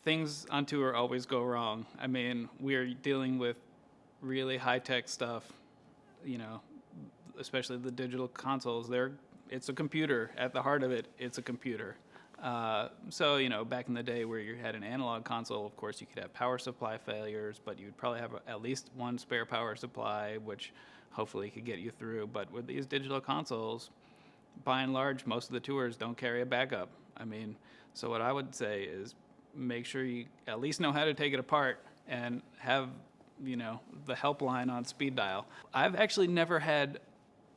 things on tour always go wrong. I mean, we're dealing with really high-tech stuff, you know, especially the digital consoles. It's a computer. At the heart of it, it's a computer. So, you know, back in the day where you had an analog console, of course, you could have power supply failures, but you'd probably have at least one spare power supply, which hopefully could get you through. But with these digital consoles, by and large, most of the tours don't carry a backup. I mean, so what I would say is make sure you at least know how to take it apart and have, you know, the helpline on speed dial. I've actually never had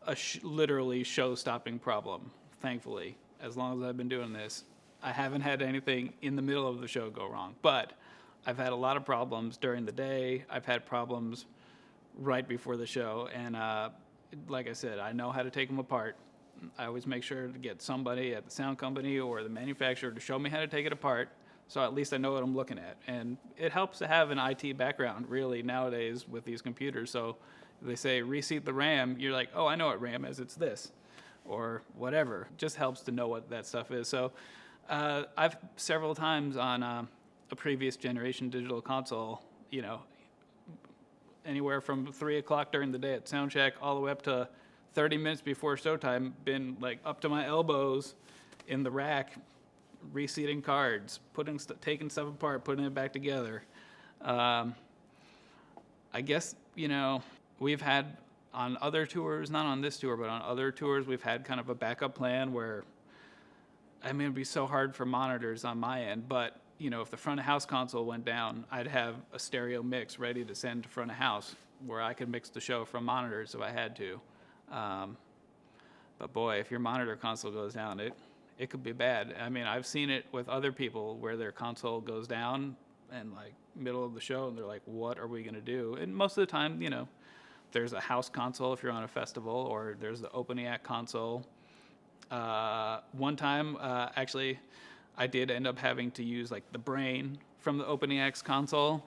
a literally show-stopping problem, thankfully. As long as I've been doing this, I haven't had anything in the middle of the show go wrong. But I've had a lot of problems during the day. I've had problems right before the show. And like I said, I know how to take them apart. I always make sure to get somebody at the sound company or the manufacturer to show me how to take it apart, so at least I know what I'm looking at. And it helps to have an IT background, really, nowadays with these computers. So if they say reseat the RAM, you're like, oh, I know what RAM is, it's this, or whatever. It just helps to know what that stuff is. So I've several times on a previous generation digital console, you know, anywhere from 3 o'clock during the day at sound check all the way up to 30 minutes before showtime, been like up to my elbows in the rack, reseating cards, taking stuff apart, putting it back together. I guess, you know, we've had on other tours, not on this tour, but on other tours, we've had kind of a backup plan where, I mean, it'd be so hard for monitors on my end, but, you know, if the front of house console went down, I'd have a stereo mix ready to send to front of house where I could mix the show from monitors if I had to. But boy, if your monitor console goes down, it could be bad. I mean, I've seen it with other people where their console goes down and like middle of the show and they're like, what are we going to do? And most of the time, you know, there's a house console if you're on a festival, or there's the opening act console. One time, actually, I did end up having to use like the brain from the opening acts console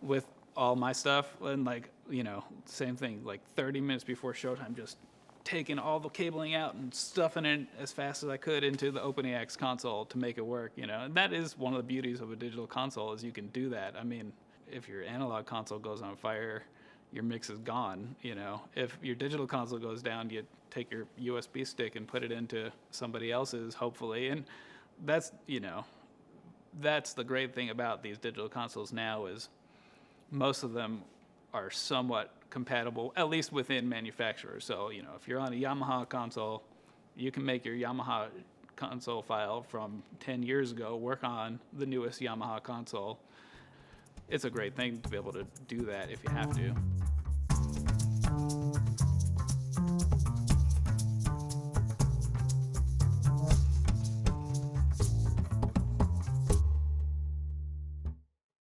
with all my stuff, and like, you know, same thing, like 30 minutes before showtime, just taking all the cabling out and stuffing it as fast as I could into the opening acts console to make it work, you know. And that is one of the beauties of a digital console, is you can do that. I mean, if your analog console goes on fire, your mix is gone, you know. If your digital console goes down, you take your USB stick and put it into somebody else's, hopefully. And that's, you know, that's the great thing about these digital consoles now, is most of them are somewhat compatible, at least within manufacturers. So, you know, if you're on a Yamaha console, you can make your Yamaha console file from 10 years ago work on the newest Yamaha console. It's a great thing to be able to do that if you have to.